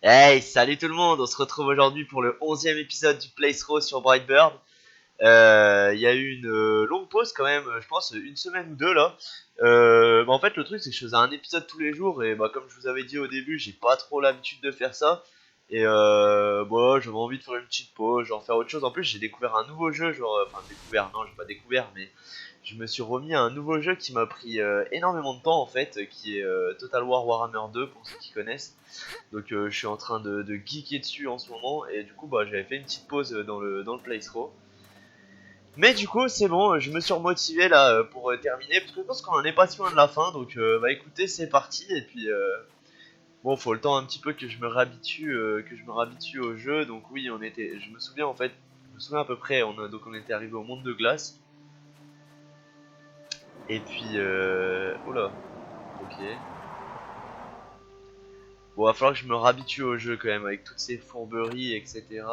Hey, salut tout le monde, on se retrouve aujourd'hui pour le 11e épisode du Playthrough sur Brightbird. Il y a eu une longue pause quand même, je pense une semaine ou deux là. En fait le truc c'est que je faisais un épisode tous les jours et comme je vous avais dit au début, j'ai pas trop l'habitude de faire ça. Et j'avais envie de faire une petite pause, genre faire autre chose. En plus j'ai découvert un nouveau jeu, découvert, non j'ai pas découvert mais je me suis remis à un nouveau jeu qui m'a pris énormément de temps en fait, qui est Total War Warhammer 2 pour ceux qui connaissent. Donc je suis en train de geeker dessus en ce moment et du coup j'avais fait une petite pause dans le playthrough. Mais du coup c'est bon, je me suis remotivé là pour terminer parce que je pense qu'on en est pas si loin de la fin. Donc écoutez, c'est parti. Et puis faut le temps un petit peu que je me réhabitue au jeu. Donc oui, je me souviens en fait, je me souviens à peu près, on était arrivé au monde de glace. Et puis oula, ok. Bon, va falloir que je me réhabitue au jeu quand même avec toutes ces fourberies, etc.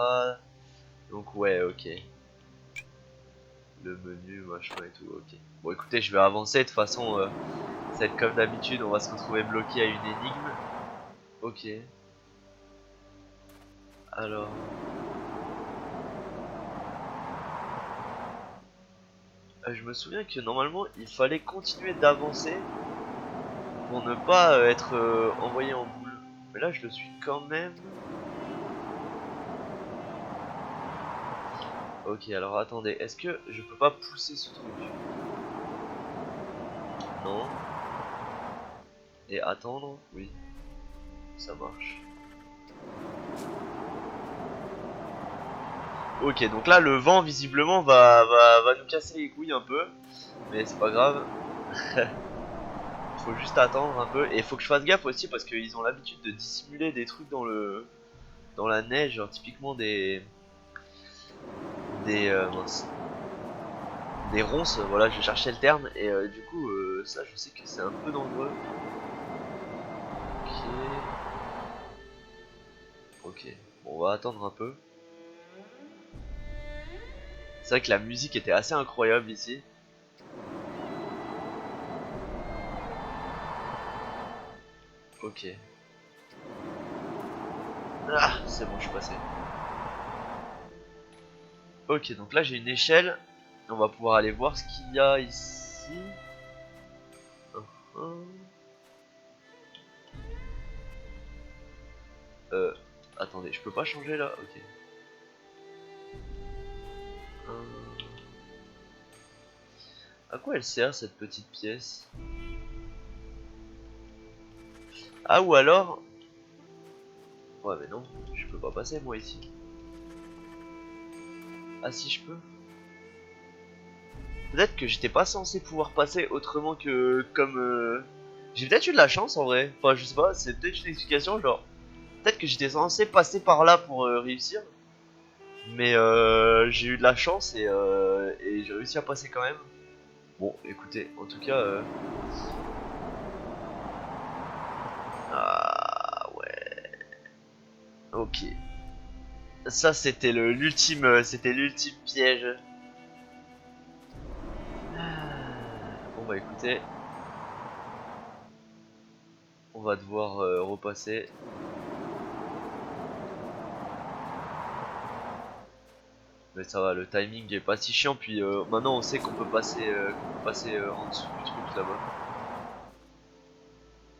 Donc ouais, ok. Le menu, machin et tout, ok. Bon, écoutez, je vais avancer. De toute façon, ça va être comme d'habitude, on va se retrouver bloqué à une énigme. Ok. Alors, je me souviens que normalement, il fallait continuer d'avancer pour ne pas être envoyé en boule. Mais là, je le suis quand même. Ok, alors attendez, est-ce que je peux pas pousser ce truc? Non. Et attendre? Oui, ça marche. Ok, donc là, le vent, visiblement, va nous casser les couilles un peu. Mais c'est pas grave. Faut juste attendre un peu. Et faut que je fasse gaffe aussi parce qu'ils ont l'habitude de dissimuler des trucs dans la neige, genre typiquement mince, des ronces. Voilà, je cherchais le terme. Et du coup, ça, je sais que c'est un peu dangereux. Ok. Ok. Bon, on va attendre un peu. C'est vrai que la musique était assez incroyable ici. Ok. Ah, c'est bon, je suis passé. Ok, donc là j'ai une échelle. On va pouvoir aller voir ce qu'il y a ici. Hum. Euh, Attendez, je peux pas changer là. Ok. Hum. À quoi elle sert cette petite pièce? Ah, ou alors. Ouais, mais non, je peux pas passer moi ici. Ah, si je peux. Peut-être que j'étais pas censé pouvoir passer autrement que comme. J'ai peut-être eu de la chance en vrai. Enfin, je sais pas, c'est peut-être une explication. Genre, peut-être que j'étais censé passer par là pour réussir. Mais j'ai eu de la chance et j'ai réussi à passer quand même. Bon, écoutez, en tout cas. Ah ouais. Ok. Ça c'était l'ultime piège. Bon bah écoutez, on va devoir repasser. Mais ça va, le timing est pas si chiant. Puis maintenant on sait qu'on peut passer en dessous du truc là-bas.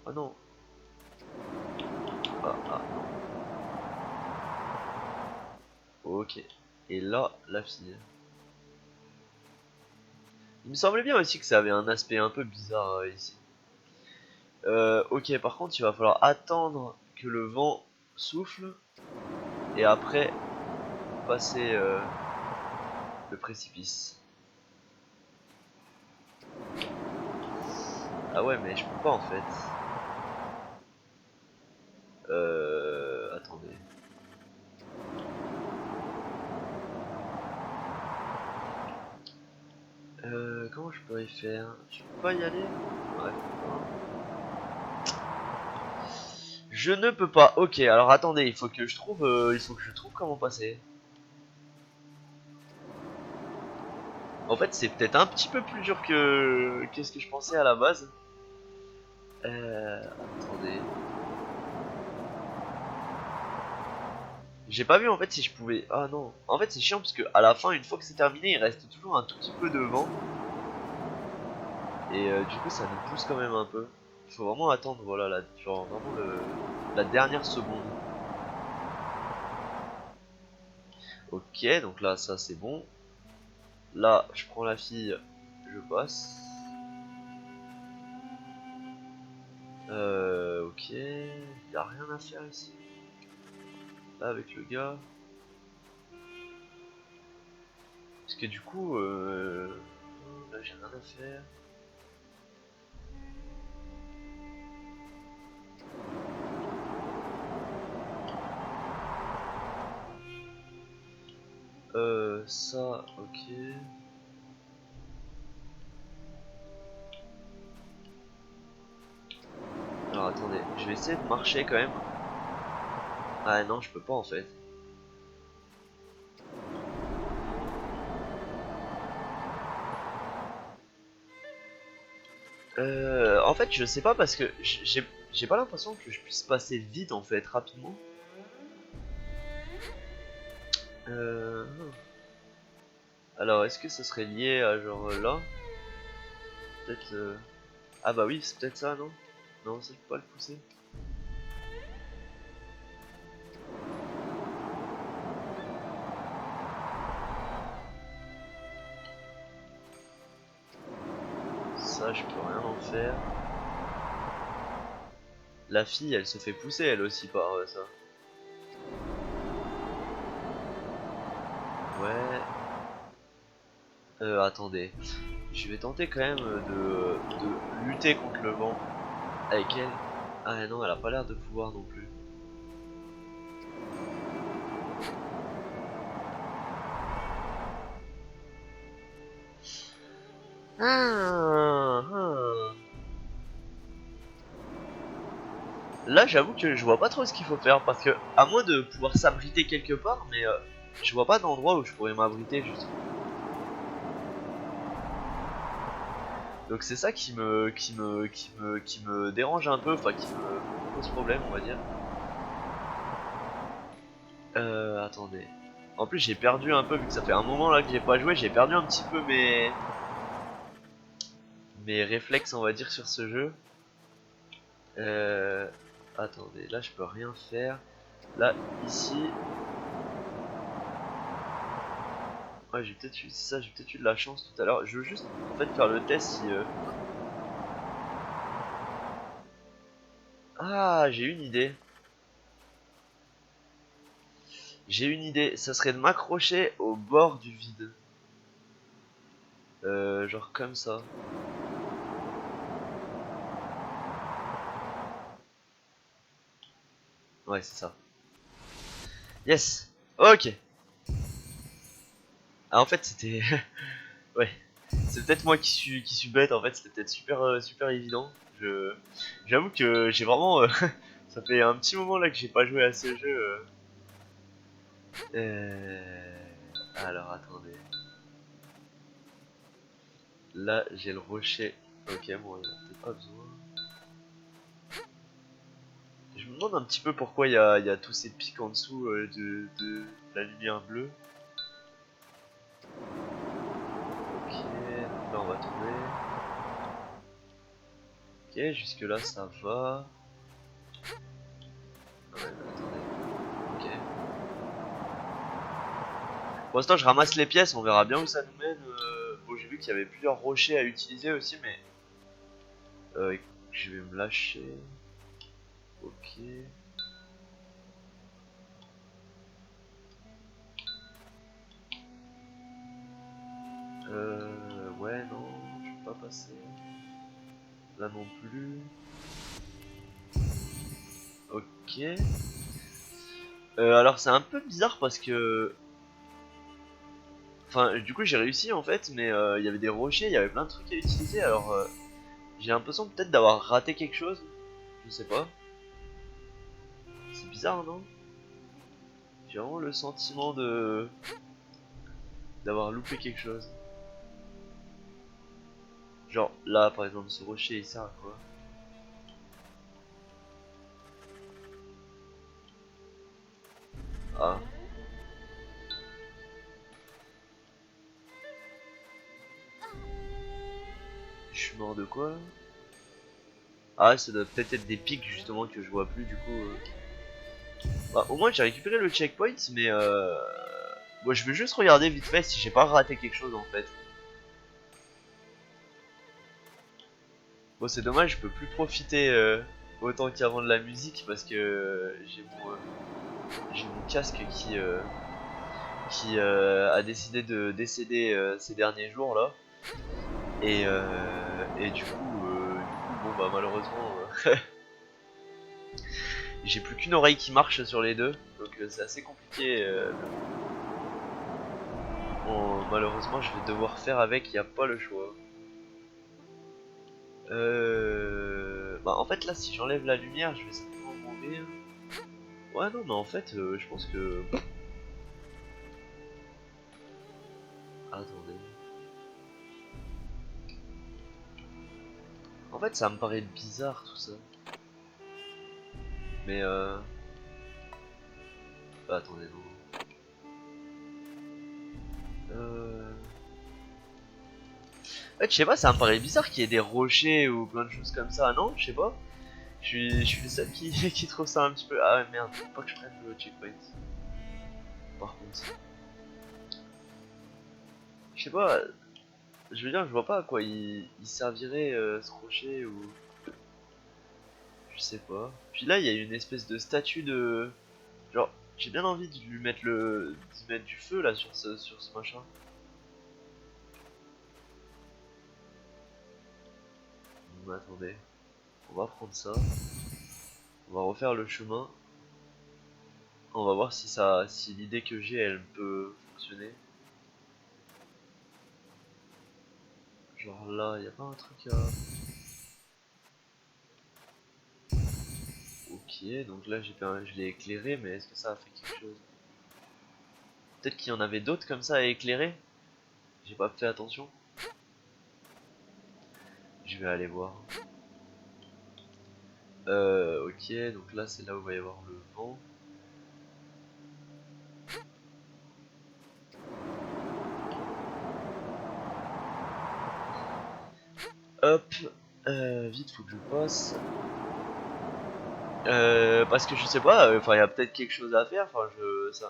Ah non. Ah non. Ok. Et là, la fille. Il me semblait bien aussi que ça avait un aspect un peu bizarre ici. Ok, par contre, il va falloir attendre que le vent souffle et après passer le précipice. Ah ouais, mais je peux pas en fait. Attendez. Comment je pourrais faire? Je peux pas y aller? Ouais, je ne peux pas. Ok, alors attendez, il faut que je trouve comment passer. En fait, c'est peut-être un petit peu plus dur que ce que je pensais à la base. Attendez. J'ai pas vu en fait si je pouvais... Ah non. En fait c'est chiant parce que à la fin, une fois que c'est terminé, il reste toujours un tout petit peu de vent. Et du coup ça nous pousse quand même un peu. Il faut vraiment attendre, voilà, genre vraiment la dernière seconde. Ok, donc là ça c'est bon. Là je prends la fille, je passe. Ok, y a rien à faire ici. Là avec le gars. Parce que du coup, là j'ai rien à faire. Ça, ok. Alors attendez, je vais essayer de marcher quand même. Ah non, je peux pas en fait. En fait, je sais pas parce que j'ai pas l'impression que je puisse passer vite en fait, rapidement. Euh... Alors, est-ce que ce serait lié à genre là? Peut-être. Ah bah oui, c'est peut-être ça, non? Non, ça je peux pas le pousser. Ça, je peux rien en faire. La fille, elle se fait pousser elle aussi par ça. Ouais. Attendez. Je vais tenter quand même de lutter contre le vent avec elle. Ah non, elle a pas l'air de pouvoir non plus. Ah, ah. Là, j'avoue que je vois pas trop ce qu'il faut faire parce que, à moins de pouvoir s'abriter quelque part, mais je vois pas d'endroit où je pourrais m'abriter justement. Donc c'est ça qui me dérange un peu, enfin qui me pose problème, on va dire. Attendez. En plus, j'ai perdu un peu vu que ça fait un moment là que j'ai pas joué, j'ai perdu un petit peu mes réflexes, on va dire, sur ce jeu. Euh, Attendez, là je peux rien faire. Là, ici. Ouais, j'ai peut-être eu ça, j'ai peut-être eu de la chance tout à l'heure. Je veux juste en fait faire le test si. Ah, j'ai une idée. J'ai une idée. Ça serait de m'accrocher au bord du vide. Genre comme ça. Ouais, c'est ça. Yes. Ok. Ah, en fait, c'était. Ouais. C'est peut-être moi qui suis bête. En fait, c'était peut-être super super évident. Je J'avoue que j'ai vraiment. Ça fait un petit moment là que j'ai pas joué à ce jeu. Alors attendez. Là j'ai le rocher. Ok, bon, il n'y a peut-être pas besoin. Je me demande un petit peu pourquoi il y a tous ces pics en dessous de la lumière bleue. Ok, donc là on va tomber. Ok, jusque là ça va. Ouais, mais attendez. Ok. Pour l'instant je ramasse les pièces, on verra bien où ça nous mène. Bon, j'ai vu qu'il y avait plusieurs rochers à utiliser aussi, mais je vais me lâcher. Ok. Ouais, non, je peux pas passer. Là non plus. Ok. Alors c'est un peu bizarre parce que... Enfin, du coup j'ai réussi en fait, mais il y avait des rochers, il y avait plein de trucs à utiliser, alors j'ai l'impression peut-être d'avoir raté quelque chose. Je sais pas. C'est bizarre, non? J'ai vraiment le sentiment de d'avoir loupé quelque chose. Genre là par exemple ce rocher il sert à quoi? Ah. Je suis mort de quoi là? Ah, ça doit peut-être être des pics justement que je vois plus du coup. Bah, au moins j'ai récupéré le checkpoint, mais bon, je vais juste regarder vite fait si j'ai pas raté quelque chose en fait. Bon, c'est dommage, je peux plus profiter autant qu'avant de la musique parce que j'ai mon casque qui a décidé de décéder ces derniers jours là. Et du coup, bon bah malheureusement, j'ai plus qu'une oreille qui marche sur les deux, donc c'est assez compliqué. Malheureusement, je vais devoir faire avec, y a pas le choix. Bah en fait là, si j'enlève la lumière, je vais simplement mourir. Ouais non, mais en fait, je pense que. Attendez. En fait, ça me paraît bizarre tout ça. Mais bah, attendez, non. Euh... En fait, je sais pas, ça me paraît bizarre qu'il y ait des rochers ou plein de choses comme ça, non? Je sais pas. Je suis le seul qui, qui trouve ça un petit peu. Ah ouais, merde, faut pas que je prenne le checkpoint. Par contre, je sais pas, je veux dire, je vois pas à quoi il servirait ce rocher ou. Je sais pas. Puis là, il y a une espèce de statue de. Genre, j'ai bien envie de lui mettre d'y mettre du feu là sur ce machin. Mais attendez, on va prendre ça. On va refaire le chemin. On va voir si l'idée que j'ai, elle peut fonctionner. Genre là, y a pas un truc à. Ok, donc là je l'ai éclairé, mais est-ce que ça a fait quelque chose? Peut-être qu'il y en avait d'autres comme ça à éclairer. J'ai pas fait attention. Je vais aller voir. Ok, donc là c'est là où il va y avoir le vent. Hop, vite faut que je passe. Parce que je sais pas, enfin il y a peut-être quelque chose à faire. Enfin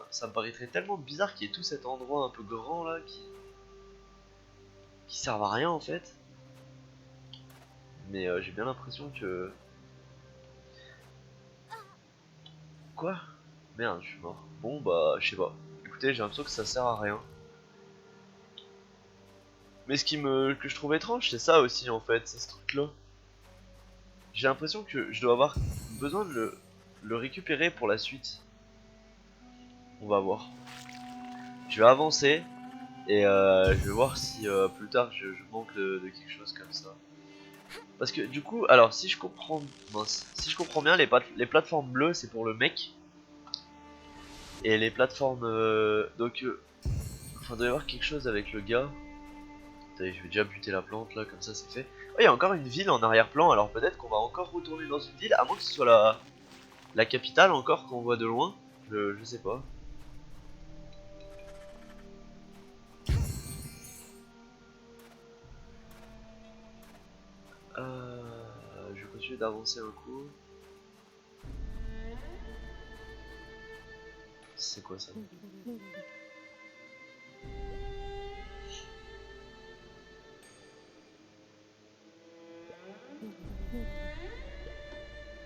ça me paraîtrait tellement bizarre qu'il y ait tout cet endroit un peu grand là qui servent à rien en fait. Mais j'ai bien l'impression que. Quoi? Merde, je suis mort. Bon bah je sais pas. Écoutez, j'ai l'impression que ça sert à rien. Mais que je trouve étrange, c'est ça aussi en fait, c'est ce truc là. J'ai l'impression que je dois avoir besoin de le récupérer pour la suite. On va voir. Je vais avancer et je vais voir si plus tard je manque de quelque chose comme ça. Parce que du coup, alors si je comprends, mince, si je comprends bien, les plateformes bleues c'est pour le mec et les plateformes donc enfin doit y avoir quelque chose avec le gars. Attendez, je vais déjà buter la plante là, comme ça c'est fait. Oh, il y a encore une ville en arrière-plan, alors peut-être qu'on va encore retourner dans une ville, à moins que ce soit la capitale encore qu'on voit de loin. Je sais pas. Je vais continuer d'avancer un coup. C'est quoi ça?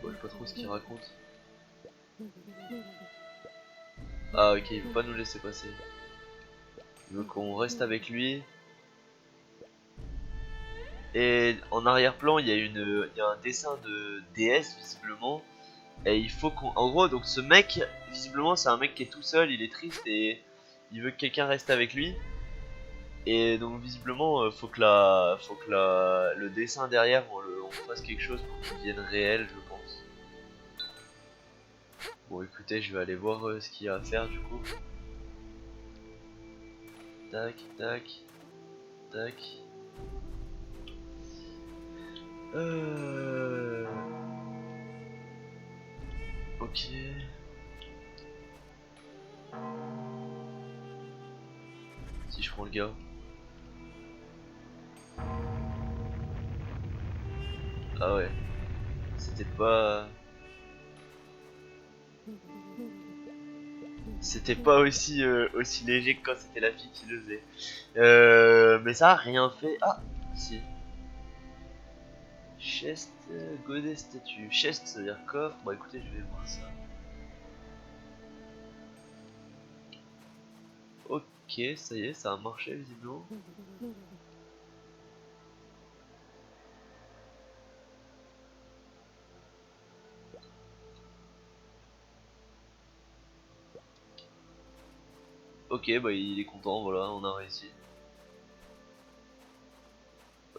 Bon, je sais pas trop ce qu'il raconte. Ah ok, il veut pas nous laisser passer. Il veut qu'on reste avec lui. Et en arrière-plan, il y a un dessin de déesse visiblement. Et il faut qu'on. En gros, donc ce mec, visiblement, c'est un mec qui est tout seul, il est triste et il veut que quelqu'un reste avec lui. Et donc visiblement, le dessin derrière, on fasse quelque chose pour qu'il devienne réel, je pense. Bon, écoutez, je vais aller voir ce qu'il y a à faire du coup. Tac, tac, tac. Euh... Ok. Si je prends le gars. Ah ouais. C'était pas... C'était pas aussi, aussi léger que quand c'était la fille qui le faisait. Mais ça a rien fait. Ah, si. Chest, godet, statue. Chest, ça veut dire coffre. Bon, écoutez, je vais voir ça. Ok, ça y est, ça a marché visiblement. Ok, bah il est content, voilà, on a réussi.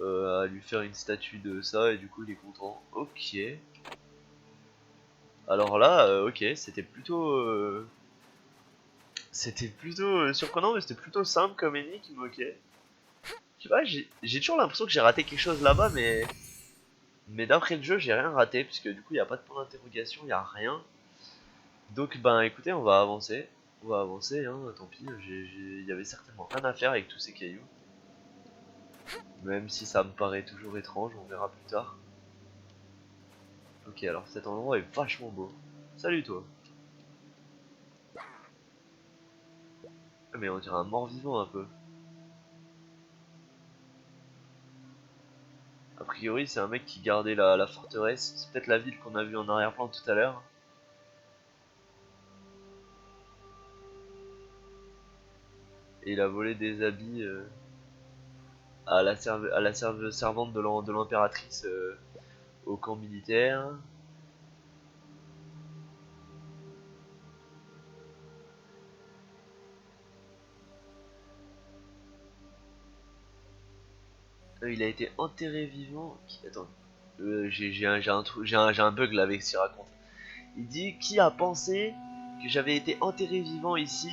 À lui faire une statue de ça et du coup il est content. Ok. Alors là, ok, c'était plutôt surprenant, mais c'était plutôt simple comme énigme, ok. Je sais pas, j'ai toujours l'impression que j'ai raté quelque chose là-bas, mais d'après le jeu, j'ai rien raté, puisque du coup, il n'y a pas de point d'interrogation, il n'y a rien. Donc, ben écoutez, on va avancer. On va avancer, hein, tant pis, il y avait certainement rien à faire avec tous ces cailloux. Même si ça me paraît toujours étrange, on verra plus tard. Ok, alors cet endroit est vachement beau. Salut toi. Ah, mais on dirait un mort-vivant un peu. A priori, c'est un mec qui gardait la forteresse. C'est peut-être la ville qu'on a vue en arrière-plan tout à l'heure. Et il a volé des habits à la servante de l'impératrice au camp militaire. Il a été enterré vivant. Attends, j'ai un bug là avec ce qu'il raconte. Il dit qui a pensé que j'avais été enterré vivant ici.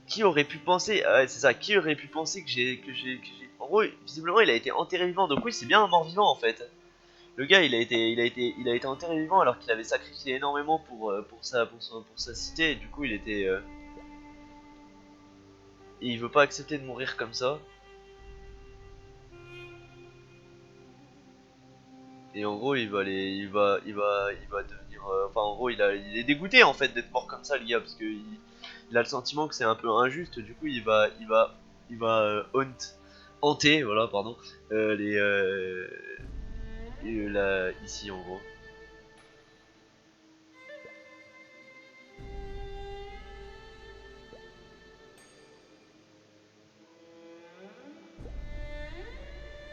Qui aurait pu penser, ouais, c'est ça, qui aurait pu penser En gros, visiblement, il a été enterré vivant. Donc oui, c'est bien un mort vivant en fait. Le gars, il a été enterré vivant alors qu'il avait sacrifié énormément pour sa cité. Et du coup, il veut pas accepter de mourir comme ça. Et en gros, il va devenir, enfin, en gros, il est dégoûté en fait d'être mort comme ça, le gars, parce que il a le sentiment que c'est un peu injuste. Du coup, il va hanter, voilà, pardon, les, là, ici en gros.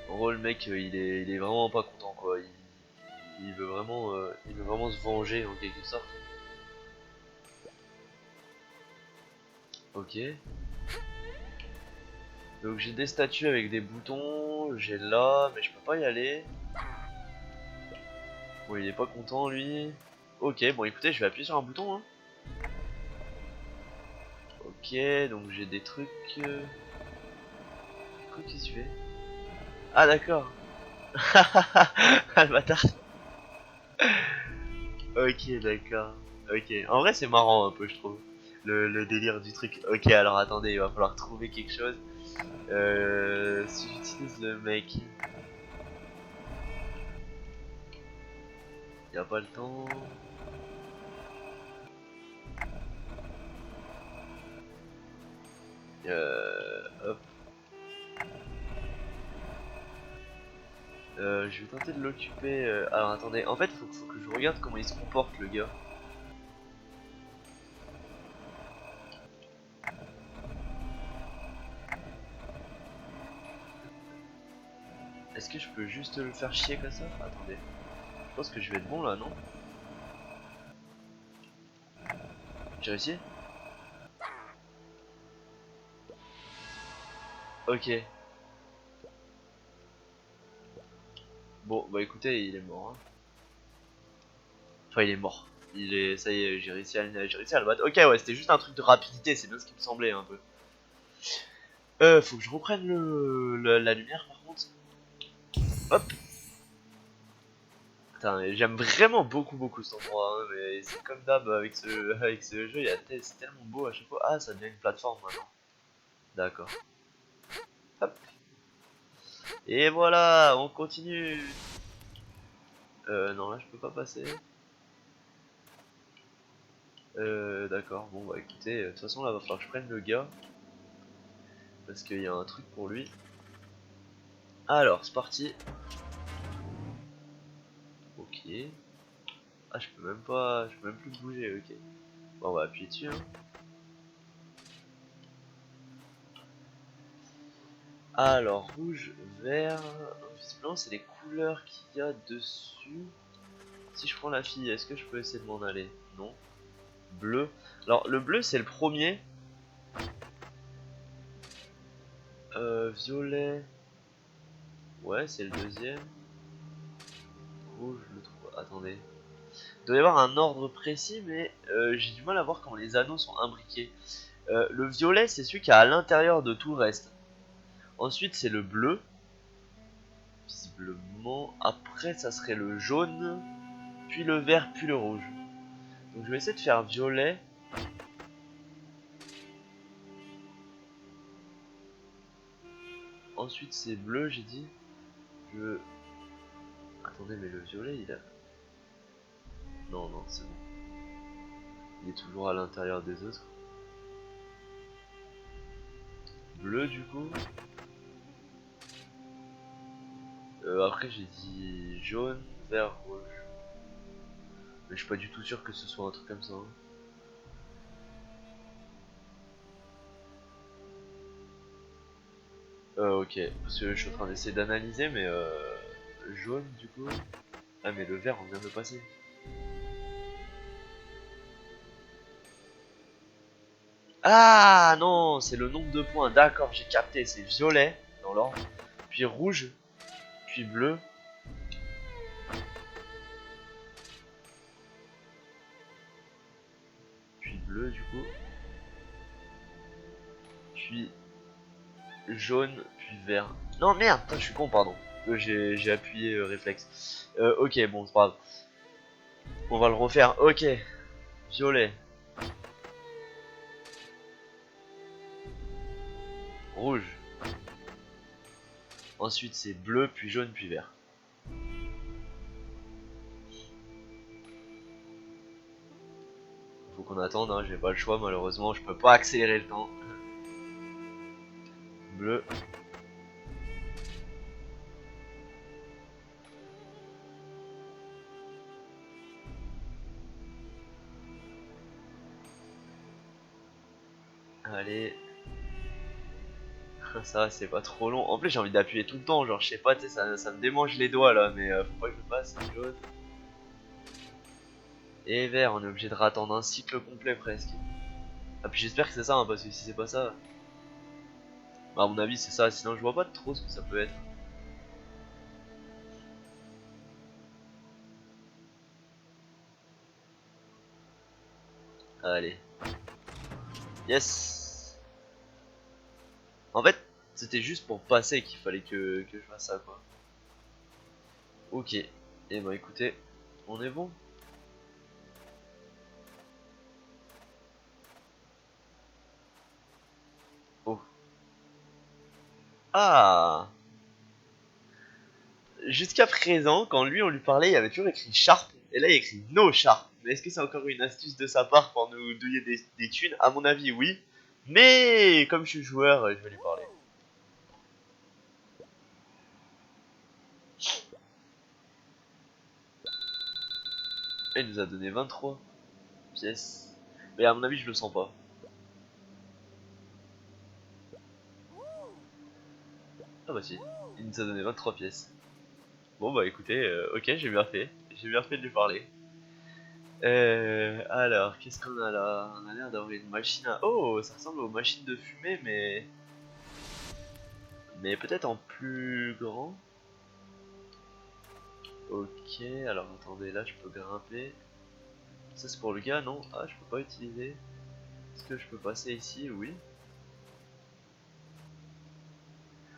En gros, le mec, il est vraiment pas content, quoi. Il veut vraiment se venger en quelque sorte. Ok. Donc j'ai des statues avec des boutons, j'ai là, mais je peux pas y aller. Bon, il est pas content lui. Ok, bon écoutez, je vais appuyer sur un bouton, hein. Ok, donc j'ai des trucs. Quoi qu'est-ce que tu fais? Ah d'accord. Ah le bâtard. Ok, d'accord. Ok, en vrai c'est marrant un peu, je trouve. Le délire du truc. Ok, alors attendez, il va falloir trouver quelque chose. Si j'utilise le mec, y a pas le temps. Hop. Je vais tenter de l'occuper. Alors attendez, en fait, faut que je regarde comment il se comporte le gars. Est-ce que je peux juste le faire chier comme ça? Attendez. Je pense que je vais être bon là, non? J'ai réussi? Ok. Bon, bah écoutez, il est mort, hein. Enfin, il est mort. Ça y est, j'ai réussi à le battre. Ok, ouais, c'était juste un truc de rapidité, c'est bien ce qui me semblait un peu. Faut que je reprenne la lumière par contre. Hop. Putain, j'aime vraiment beaucoup cet endroit, hein, mais c'est comme d'hab avec avec ce jeu, c'est tellement beau à chaque fois. Ah, ça devient une plateforme maintenant. D'accord. Hop. Et voilà, on continue. Non, là je peux pas passer. D'accord, bon bah écoutez, de toute façon là va falloir que je prenne le gars. Parce qu'il y a un truc pour lui. Alors, c'est parti. Ok. Ah, je peux même plus bouger, ok. Bon, on va appuyer dessus, hein. Alors, rouge, vert. Visiblement, c'est les couleurs qu'il y a dessus. Si je prends la fille, est-ce que je peux essayer de m'en aller? Non. Bleu. Alors, le bleu, c'est le premier. Violet. Ouais, c'est le deuxième. Rouge, le troisième. Attendez. Il doit y avoir un ordre précis, mais j'ai du mal à voir comment les anneaux sont imbriqués. Le violet, c'est celui qui est à l'intérieur de tout le reste. Ensuite, c'est le bleu. Visiblement. Après, ça serait le jaune. Puis le vert, puis le rouge. Donc, je vais essayer de faire violet. Ensuite, c'est bleu, j'ai dit. Je... Attendez, mais le violet, il a... Non, non, c'est bon. Il est toujours à l'intérieur des autres. Bleu, du coup. Après, j'ai dit jaune, vert, rouge. Mais je suis pas du tout sûr que ce soit un truc comme ça, hein. Ok, parce que je suis en train d'essayer d'analyser, mais jaune du coup. Ah, mais le vert, on vient de passer. Ah non, c'est le nombre de points. D'accord, j'ai capté. C'est violet dans l'ordre, puis rouge, puis bleu, puis bleu du coup, puis jaune, puis vert. Non, merde, putain, je suis con, pardon. J'ai appuyé réflexe. Ok, bon, c'est pas grave. On va le refaire. Ok, violet, rouge. Ensuite, c'est bleu, puis jaune, puis vert. Faut qu'on attende, hein, j'ai pas le choix, malheureusement, je peux pas accélérer le temps. Bleu. Allez. Ça, c'est pas trop long. En plus, j'ai envie d'appuyer tout le temps. Genre, je sais pas, tu sais, ça me démange les doigts là. Mais faut pas que je le fasse. Jaune. Et vert, on est obligé de rattendre un cycle complet presque. Ah, puis j'espère que c'est ça, hein, parce que si c'est pas ça. Bah, à mon avis, c'est ça. Sinon, je vois pas trop ce que ça peut être. Allez. Yes. En fait, c'était juste pour passer qu'il fallait que je fasse ça, quoi. Ok. Et bah, écoutez, on est bon. Oh. Ah. Jusqu'à présent, quand lui on lui parlait, il y avait toujours écrit Sharp, et là il y a écrit No Sharp. Mais est-ce que c'est encore une astuce de sa part pour nous douiller des thunes? À mon avis, oui. Mais comme je suis joueur, je vais lui parler. Et il nous a donné 23 pièces. Mais à mon avis, je le sens pas. Ah bah si, il nous a donné 23 pièces. Bon bah écoutez, ok, j'ai bien fait. J'ai bien fait de lui parler. Alors, qu'est-ce qu'on a là? On a l'air d'avoir une machine à... Oh, ça ressemble aux machines de fumée, mais peut-être en plus grand. Ok, alors attendez, là je peux grimper. Ça c'est pour le gars, non? Ah, je peux pas utiliser. Est-ce que je peux passer ici? Oui.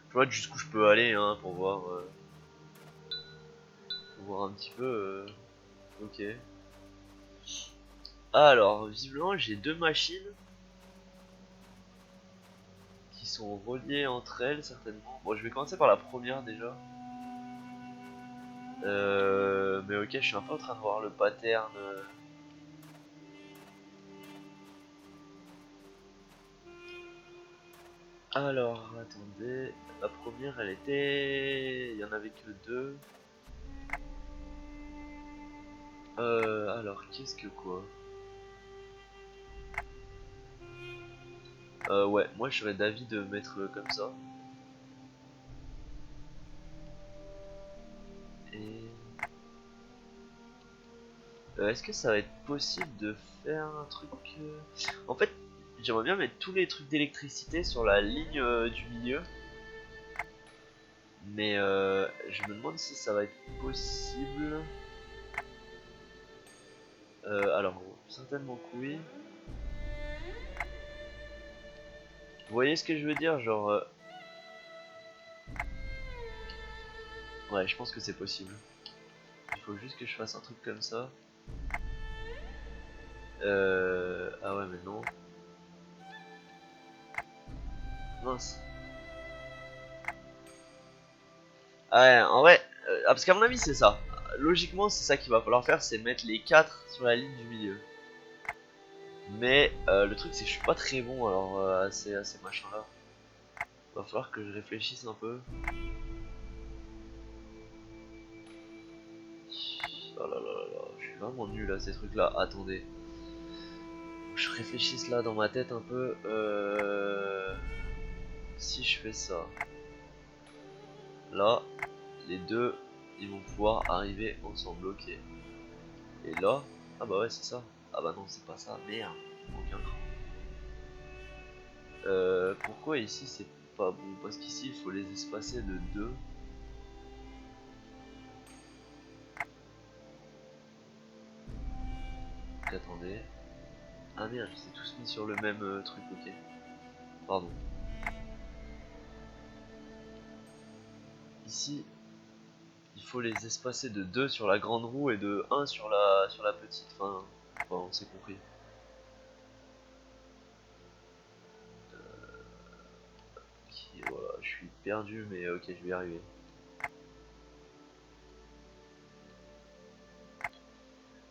Je vois jusqu'où je peux aller, hein, pour voir un petit peu. Ok. Alors, visiblement, j'ai deux machines sont reliées entre elles certainement. Bon, je vais commencer par la première déjà. Mais ok, je suis un peu en train de voir le pattern. Alors, attendez. La première, elle était... Il y en avait que deux. Alors, qu'est-ce que quoi? Ouais, moi je serais d'avis de mettre comme ça. Et... est-ce que ça va être possible de faire un truc... En fait, j'aimerais bien mettre tous les trucs d'électricité sur la ligne du milieu. Mais je me demande si ça va être possible. Alors, certainement que oui. Vous voyez ce que je veux dire? Genre... Ouais, je pense que c'est possible. Il faut juste que je fasse un truc comme ça. Ah ouais, mais non. Mince. Ah ouais, en vrai... parce qu'à mon avis, c'est ça. Logiquement, c'est ça qu'il va falloir faire, c'est mettre les 4 sur la ligne du milieu. Mais le truc, c'est que je suis pas très bon alors à ces machins-là. Va falloir que je réfléchisse un peu. Oh là là là là, je suis vraiment nul à ces trucs-là. Attendez. Je réfléchisse là dans ma tête un peu. Si je fais ça, là, les deux, ils vont pouvoir arriver ensemble. Ok. Et là, ah bah ouais, c'est ça. Ah bah non, c'est pas ça. Merde, il manque un cran. Pourquoi ici c'est pas bon? Parce qu'ici il faut les espacer de 2. Attendez. Ah merde, je les ai tous mis sur le même truc, ok. Pardon. Ici, il faut les espacer de 2 sur la grande roue et de 1 sur la petite. Enfin, on s'est compris. Ok, voilà, je suis perdu, mais ok, je vais y arriver.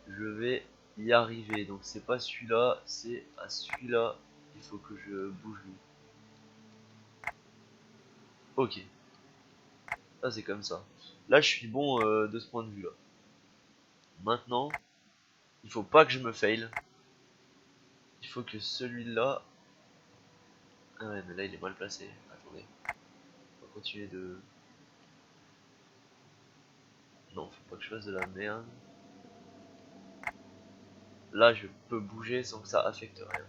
Je vais y arriver. Donc c'est pas celui-là, c'est à celui-là. Il faut que je bouge lui. Ok. Là c'est comme ça. Là je suis bon de ce point de vue là. Maintenant, il faut pas que je me fail. Il faut que celui-là... Ah ouais mais là il est mal placé. Attendez. On va continuer de... Non, faut pas que je fasse de la merde. Là je peux bouger sans que ça affecte rien.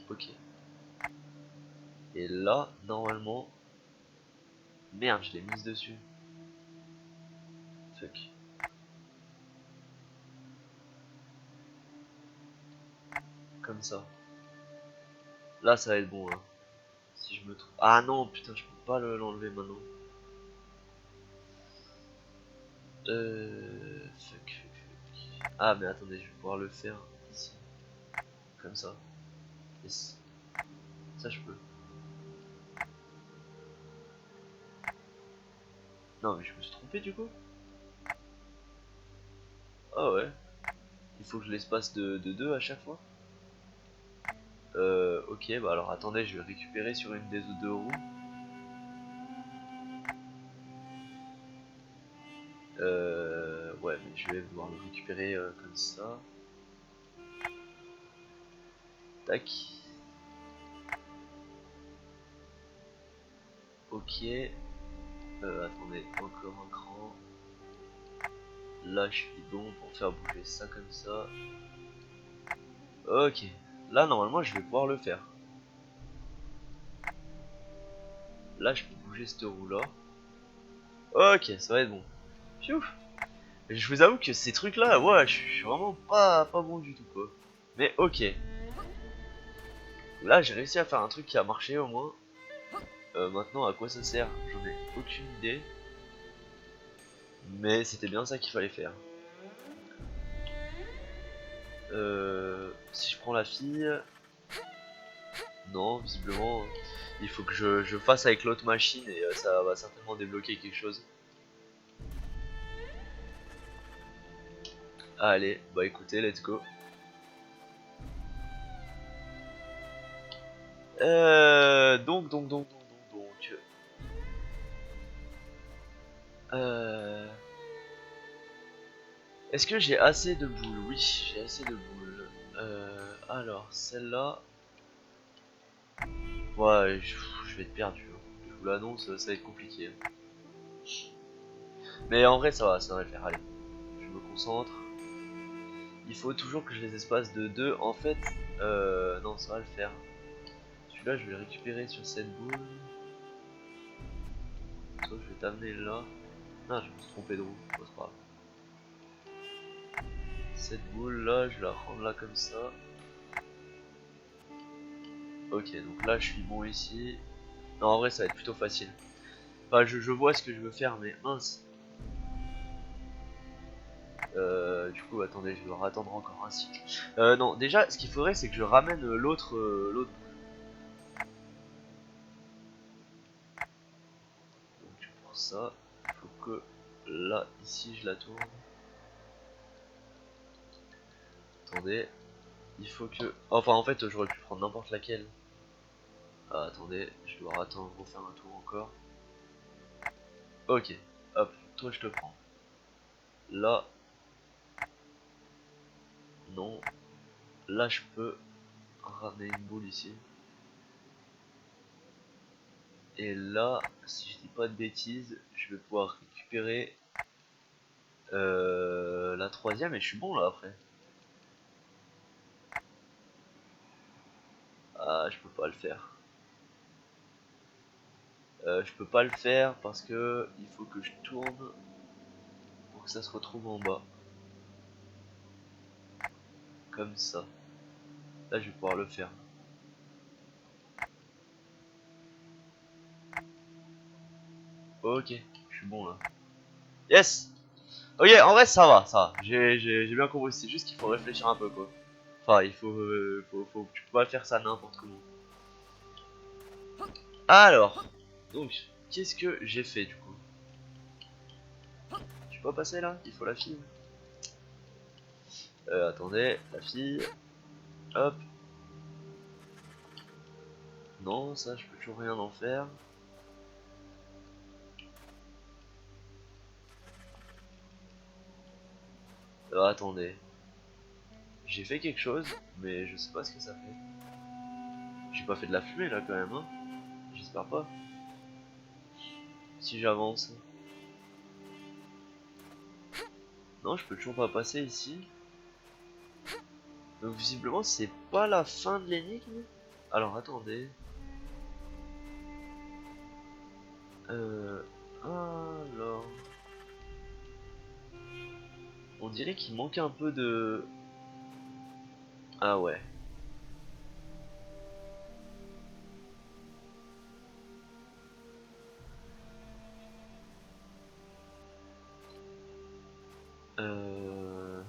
Ok. Et là, normalement... Merde, je l'ai mise dessus. Fuck. Comme ça. Là ça va être bon hein. Si je me trompe. Ah non, putain, je peux pas l'enlever maintenant. Fuck. Ah, mais attendez, je vais pouvoir le faire ici. Comme ça. Yes. Ça, je peux. Non, mais je me suis trompé du coup. Ah ouais. Il faut que je l'espace de 2 à chaque fois. Ok, bah alors attendez, je vais récupérer sur une des deux roues. Ouais, mais je vais devoir le récupérer comme ça. Tac. Ok. Attendez, encore un cran. Là, je suis bon pour faire bouger ça comme ça. Ok. Là, normalement, je vais pouvoir le faire. Là, je peux bouger cette roue-là. Ok, ça va être bon. Pfiou. Je vous avoue que ces trucs-là, ouais, je suis vraiment pas bon du tout, quoi. Mais ok. Là, j'ai réussi à faire un truc qui a marché, au moins. Maintenant, à quoi ça sert? J'en ai aucune idée. Mais c'était bien ça qu'il fallait faire. Si je prends la fille... Non, visiblement, il faut que je fasse avec l'autre machine et ça va certainement débloquer quelque chose. Allez, bah écoutez, let's go. Donc. Euh, Est-ce que j'ai assez de boules? Oui, j'ai assez de boules. Alors, celle-là. Ouais, je vais être perdu, hein. Je vous l'annonce, ça va être compliqué, hein. Mais en vrai, ça va le faire. Allez, je me concentre. Il faut toujours que je les espace de 2. En fait, non, ça va le faire. Celui-là, je vais le récupérer sur cette boule. Toi, je vais t'amener là. Non, je me suis trompé de roue. Bon, c'est pas grave. Cette boule là, je vais la prendre là comme ça. Ok, donc là, je suis bon ici. Non, en vrai, ça va être plutôt facile. Enfin, je vois ce que je veux faire, mais mince. Du coup, attendez, je vais devoir attendre encore un cycle. Non, déjà, ce qu'il faudrait, c'est que je ramène l'autre boule. Donc, pour ça, il faut que là, ici, je la tourne. Attendez, il faut que... Enfin, en fait, j'aurais pu prendre n'importe laquelle. Ah, attendez, je dois attendre, refaire un tour encore. Ok, hop, toi, je te prends. Là, non. Là, je peux ramener une boule ici. Et là, si je dis pas de bêtises, je vais pouvoir récupérer la troisième et je suis bon là après. Ah, je peux pas le faire. Je peux pas le faire parce que il faut que je tourne pour que ça se retrouve en bas. Comme ça. Là, je vais pouvoir le faire. Ok, je suis bon là. Yes! Ok, en vrai, ça va, ça va. J'ai bien compris. C'est juste qu'il faut réfléchir un peu quoi. Enfin, il tu peux pas faire ça n'importe comment. Alors, donc, qu'est-ce que j'ai fait du coup? Tu peux pas passer là? Il faut la fille. Attendez, la fille. Hop. Non, ça, je peux toujours rien en faire. Attendez. J'ai fait quelque chose, mais je sais pas ce que ça fait. J'ai pas fait de la fumée là quand même, hein? J'espère pas. Si j'avance. Non, je peux toujours pas passer ici. Donc visiblement, c'est pas la fin de l'énigme. Alors attendez. Alors. On dirait qu'il manque un peu de... Ah ouais. Euh...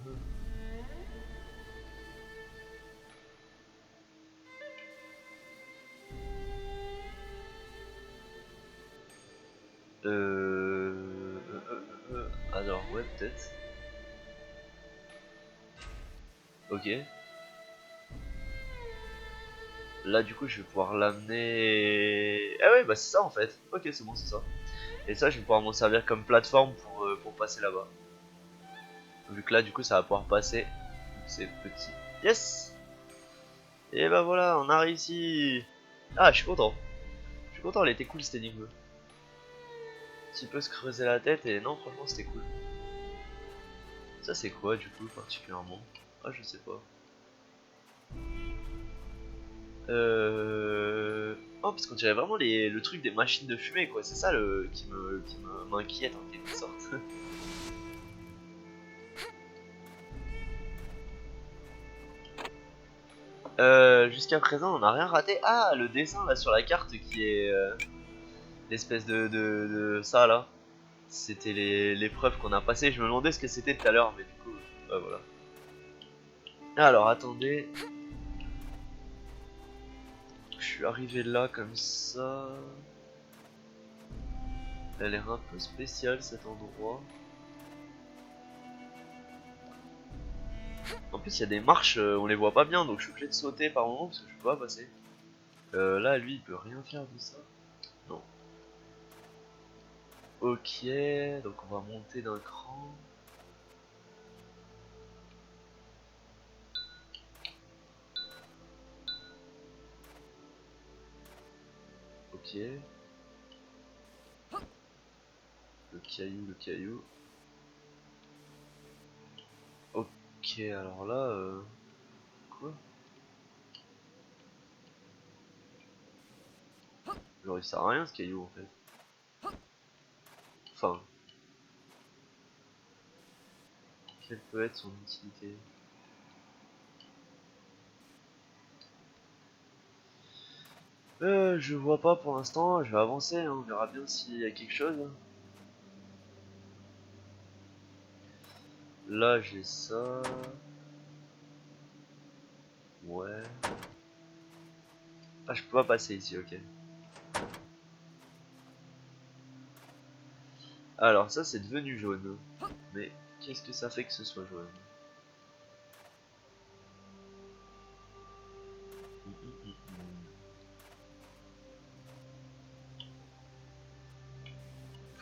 Alors ouais, peut-être. Ok. Là du coup je vais pouvoir l'amener... Ah ouais bah c'est ça en fait. Ok c'est bon c'est ça. Et ça je vais pouvoir m'en servir comme plateforme pour passer là-bas. Vu que là du coup ça va pouvoir passer. C'est petit. Yes. Et bah voilà on a réussi. Ah je suis content. Je suis content, elle était cool cette énigme. Un petit peu se creuser la tête et non franchement c'était cool. Ça c'est quoi du coup particulièrement? Ah je sais pas. Oh, parce qu'on dirait vraiment le truc des machines de fumée, quoi. C'est ça qui m'inquiète en quelque sorte. Jusqu'à présent, on n'a rien raté. Ah, le dessin là sur la carte qui est l'espèce de ça là. C'était l'épreuve qu'on a passée. Je me demandais ce que c'était tout à l'heure, mais du coup, voilà. Alors, attendez. suis arrivé là comme ça. Elle a l'air un peu spécial cet endroit. En plus il y a des marches, on les voit pas bien donc je suis obligé de sauter par moment parce que je peux pas passer. Là lui il peut rien faire de ça. Non. Ok, donc on va monter d'un cran. Ok. Le caillou, le caillou. Ok, alors là... Quoi? Genre il sert à rien ce caillou en fait. Enfin... Quelle peut être son utilité? Je vois pas pour l'instant, je vais avancer, hein, on verra bien s'il y a quelque chose. Là j'ai ça... Ouais... Ah je peux pas passer ici, ok. Alors ça c'est devenu jaune. Mais qu'est-ce que ça fait que ce soit jaune?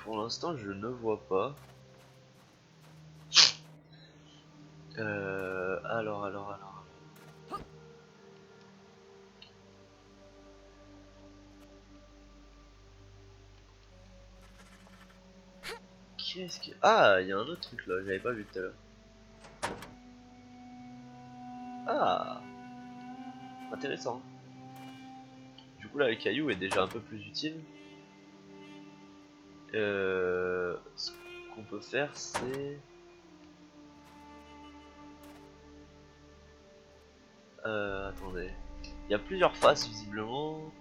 Pour l'instant je ne vois pas. Alors. Qu'est-ce que... Ah, il y a un autre truc là, j'avais pas vu tout à l'heure. Ah, intéressant. Du coup là le caillou est déjà un peu plus utile. Ce qu'on peut faire c'est... Attendez. Il y a plusieurs faces visiblement. Donc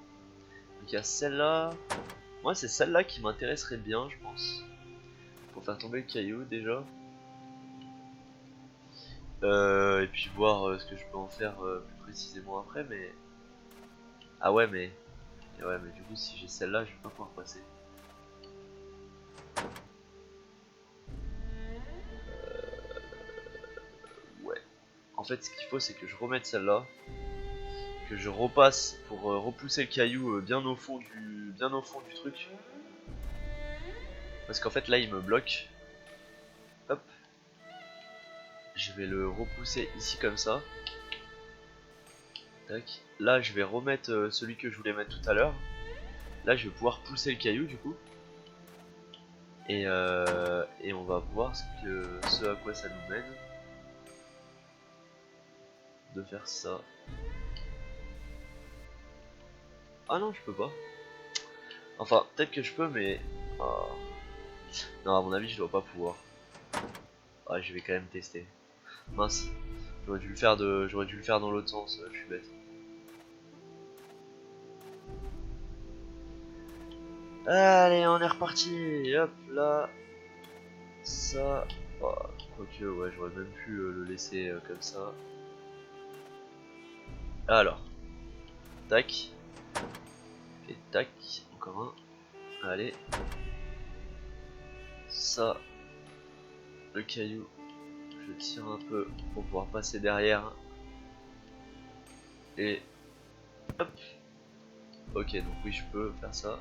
il y a celle-là. Moi c'est celle-là qui m'intéresserait bien je pense. Pour faire tomber le caillou déjà. Et puis voir ce que je peux en faire plus précisément après mais... Ah ouais mais du coup si j'ai celle-là je vais pas pouvoir passer. Ouais. En fait ce qu'il faut c'est que je remette celle-là. Que je repasse pour repousser le caillou bien au fond du truc. Parce qu'en fait là il me bloque. Hop. Je vais le repousser ici comme ça. Tac. Là je vais remettre celui que je voulais mettre tout à l'heure. Là je vais pouvoir pousser le caillou du coup. Et on va voir ce à quoi ça nous mène. De faire ça. Ah non je peux pas. Enfin peut-être que je peux mais... Ah. Non à mon avis je dois pas pouvoir. Ah je vais quand même tester. Mince. J'aurais dû le faire dans l'autre sens, je suis bête. Allez, on est reparti. Hop là. Ça. Oh, quoique, ouais, j'aurais même pu le laisser comme ça. Alors. Tac. Et tac. Encore un. Allez. Ça. Le caillou. Je tire un peu pour pouvoir passer derrière. Et. Hop. Ok, donc oui, je peux faire ça.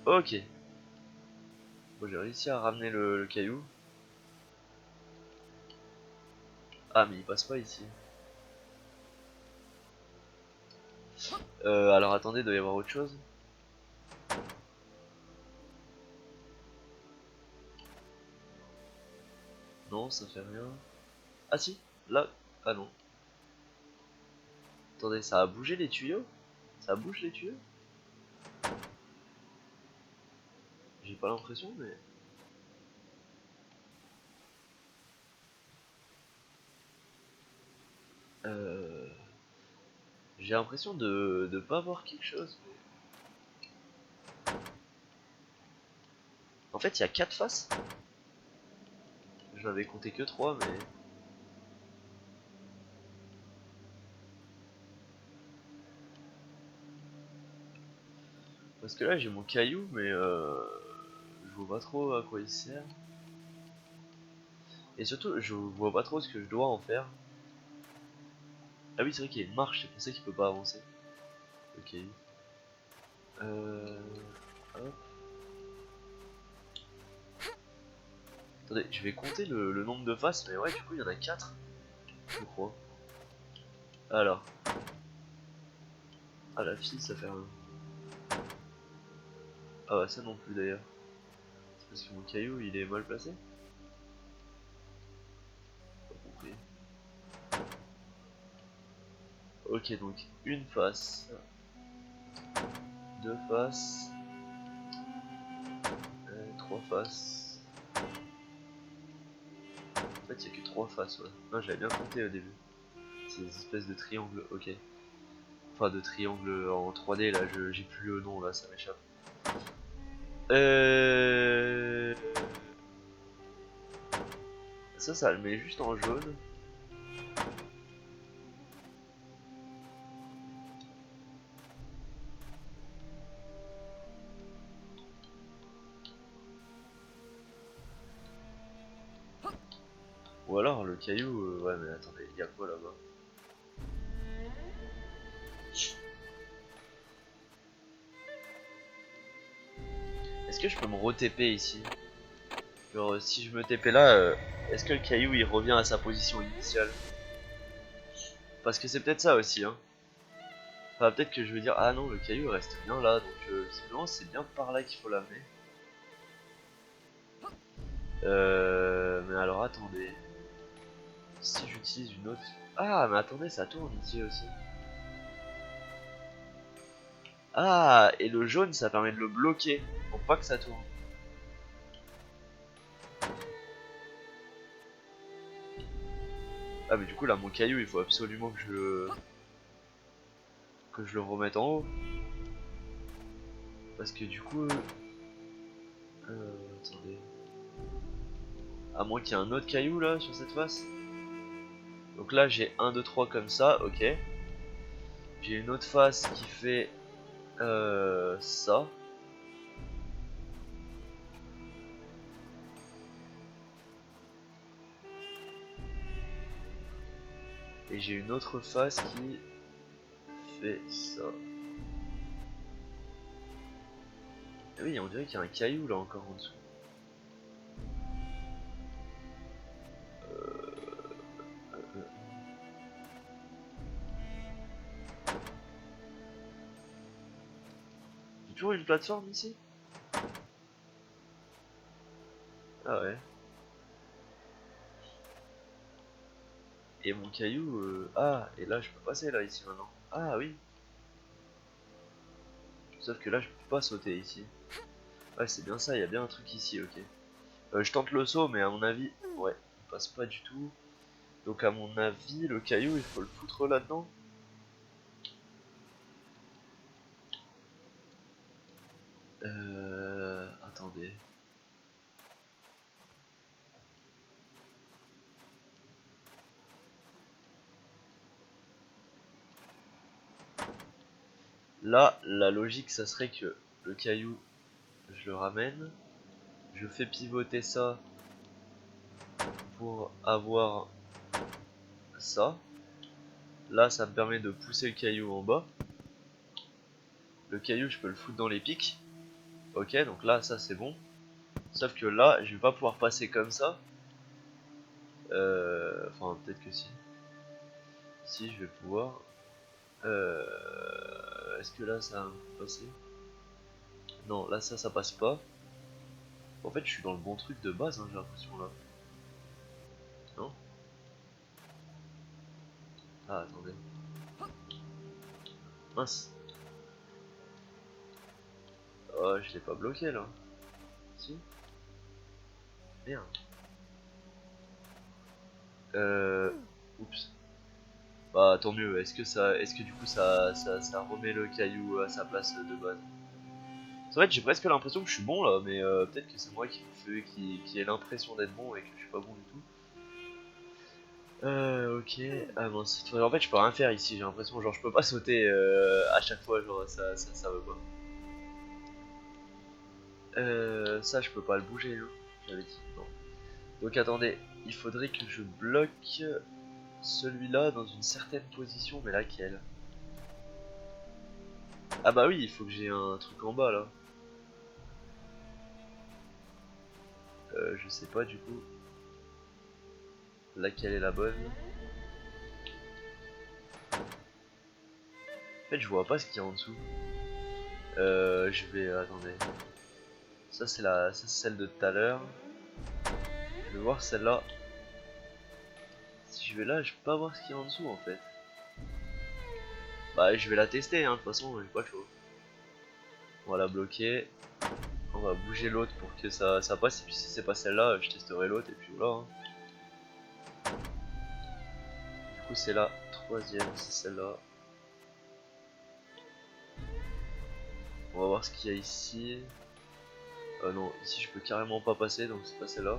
Ok. Bon, j'ai réussi à ramener le caillou. Ah, mais il passe pas ici. Alors attendez, il doit y avoir autre chose. Non, ça fait rien. Ah si, là. Ah non. Attendez, ça a bougé les tuyaux? Ça bouge les tuyaux? J'ai pas l'impression, mais... Euh... J'ai l'impression de pas voir quelque chose. Mais... En fait, il y a 4 faces. J'en avais compté que 3, mais... Parce que là j'ai mon caillou, mais je vois pas trop à quoi il sert. Et surtout, je vois pas trop ce que je dois en faire. Ah oui, c'est vrai qu'il y a une marche, c'est pour ça qu'il peut pas avancer. Ok. Hop. Attendez, je vais compter le nombre de faces, mais ouais, du coup il y en a 4, je crois. Alors. Ah, la fille, ça fait un... Ah bah ça non plus d'ailleurs. C'est parce que mon caillou il est mal placé. Pas compris. Ok, donc une face, deux faces, trois faces. En fait, il n'y a que trois faces, ouais. Non, j'avais bien compté au début. C'est des espèces de triangles, ok. Enfin, de triangles en 3D, là, j'ai plus le nom, là, ça m'échappe. Ça le met juste en jaune. Ou alors le caillou, ouais, mais attendez, il y a quoi là-bas? Est-ce que je peux me re-TP ici? Genre, si je me TP là, est-ce que le caillou il revient à sa position initiale? Parce que c'est peut-être ça aussi, hein. Enfin, peut-être que je veux dire, ah non, le caillou reste bien là, donc visiblement c'est bien par là qu'il faut l'amener. Mais alors attendez. Si j'utilise une autre... Ah, mais attendez, ça tourne ici aussi. Ah, et le jaune, ça permet de le bloquer pour pas que ça tourne. Ah, mais du coup, là, mon caillou, il faut absolument que je le remette en haut. Parce que du coup... attendez. À moins qu'il y ait un autre caillou, là, sur cette face. Donc là, j'ai 1, 2, 3 comme ça, ok. J'ai une autre face qui fait... ça. Et j'ai une autre face qui fait ça. Ah oui, on dirait qu'il y a un caillou là encore en dessous. J'ai toujours une plateforme ici? Ah ouais. Et mon caillou... Ah, et là je peux passer là ici maintenant. Ah oui. Sauf que là je peux pas sauter ici. Ouais, c'est bien ça, il y a bien un truc ici, ok. Je tente le saut, mais à mon avis... Ouais, il passe pas du tout. Donc à mon avis, le caillou, il faut le foutre là-dedans. Attendez. Là, la logique, ça serait que le caillou, je le ramène. Je fais pivoter ça pour avoir ça. Là, ça me permet de pousser le caillou en bas. Le caillou, je peux le foutre dans les pics. Ok, donc là, ça c'est bon. Sauf que là, je vais pas pouvoir passer comme ça. Enfin, peut-être que si. Si, je vais pouvoir. Est-ce que là, ça va passer? Non, là, ça passe pas. En fait, je suis dans le bon truc de base, hein, j'ai l'impression là. Non? Ah, attendez. Mince. Oh, je l'ai pas bloqué là. Si? Merde. Oups. Bah tant mieux. Est-ce que du coup ça remet le caillou à sa place de base? En fait, j'ai presque l'impression que je suis bon là, mais peut-être que c'est moi qui ai l'impression d'être bon et que je suis pas bon du tout. Ok. Ah mince. En fait, je peux rien faire ici. J'ai l'impression, genre, je peux pas sauter à chaque fois. Genre, ça veut pas. Ça, je peux pas le bouger, hein. J'avais dit non. Donc attendez, il faudrait que je bloque celui-là dans une certaine position, mais laquelle? Ah bah oui, il faut que j'ai un truc en bas là. Je sais pas du coup laquelle est la bonne. En fait, je vois pas ce qu'il y a en dessous. Je vais. Attendez. Ça, c'est celle de tout à l'heure. Je vais voir celle-là. Si je vais là, je peux pas voir ce qu'il y a en dessous en fait. Bah, je vais la tester, hein, de toute façon, j'ai pas chaud. On va la bloquer. On va bouger l'autre pour que ça passe. Et puis, si c'est pas celle-là, je testerai l'autre. Et puis voilà. Hein. Du coup, c'est la troisième, c'est celle-là. On va voir ce qu'il y a ici. Non, ici je peux carrément pas passer, donc c'est pas celle-là.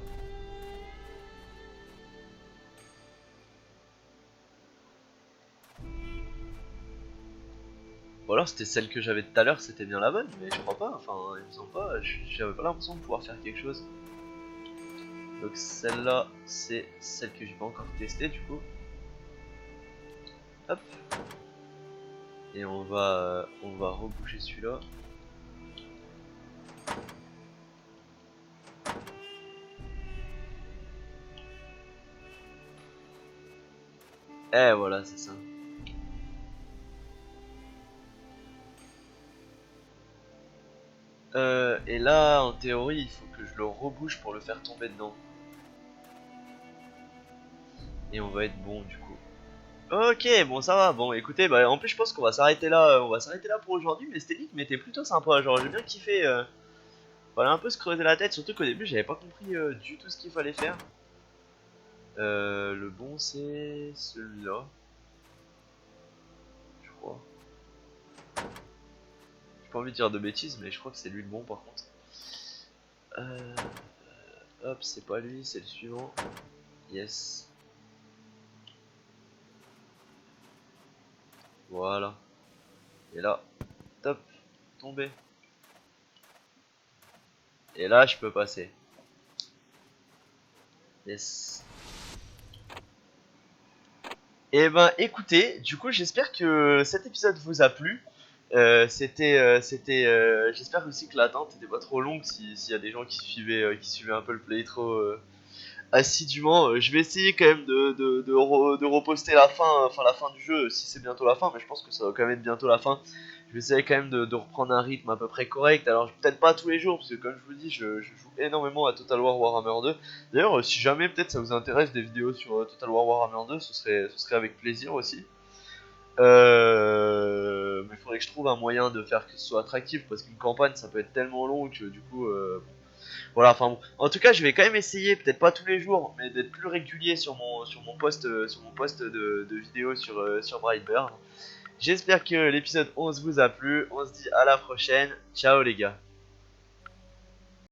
Ou alors c'était celle que j'avais tout à l'heure, c'était bien la bonne, mais je crois pas, enfin il me semble pas, j'avais pas l'impression de pouvoir faire quelque chose. Donc celle-là, c'est celle que j'ai pas encore testée du coup. Hop. Et on va rebouger celui-là. Et voilà, c'est ça. Et là, en théorie, il faut que je le rebouge pour le faire tomber dedans. Et on va être bon du coup. Ok, bon ça va. Bon, écoutez, bah en plus je pense qu'on va s'arrêter là. On va s'arrêter là pour aujourd'hui. Mais c'était mais était plutôt sympa. Genre j'ai bien kiffé. Voilà un peu se creuser la tête. Surtout qu'au début j'avais pas compris du tout ce qu'il fallait faire. Le bon c'est celui-là, je crois. J'ai pas envie de dire de bêtises, mais je crois que c'est lui le bon par contre. Euh, Hop, c'est pas lui, c'est le suivant. Yes. Voilà. Et là, top, tombé. Et là, je peux passer. Yes. Et ben écoutez, du coup j'espère que cet épisode vous a plu. J'espère aussi que l'attente n'était pas trop longue s'il y a des gens qui suivaient un peu le playthrough assidûment. Je vais essayer quand même de reposter la fin, enfin la fin du jeu si c'est bientôt la fin, mais je pense que ça va quand même être bientôt la fin. Je vais essayer quand même de reprendre un rythme à peu près correct. Alors peut-être pas tous les jours, parce que comme je vous dis, je joue énormément à Total War Warhammer 2. D'ailleurs, si jamais peut-être ça vous intéresse des vidéos sur Total War Warhammer 2, ce serait avec plaisir aussi. Mais il faudrait que je trouve un moyen de faire que ce soit attractif, parce qu'une campagne ça peut être tellement long que du coup voilà, enfin bon. En tout cas, je vais quand même essayer, peut-être pas tous les jours, mais d'être plus régulier sur mon post de vidéos sur Brightburn. J'espère que l'épisode 11 vous a plu. On se dit à la prochaine. Ciao les gars.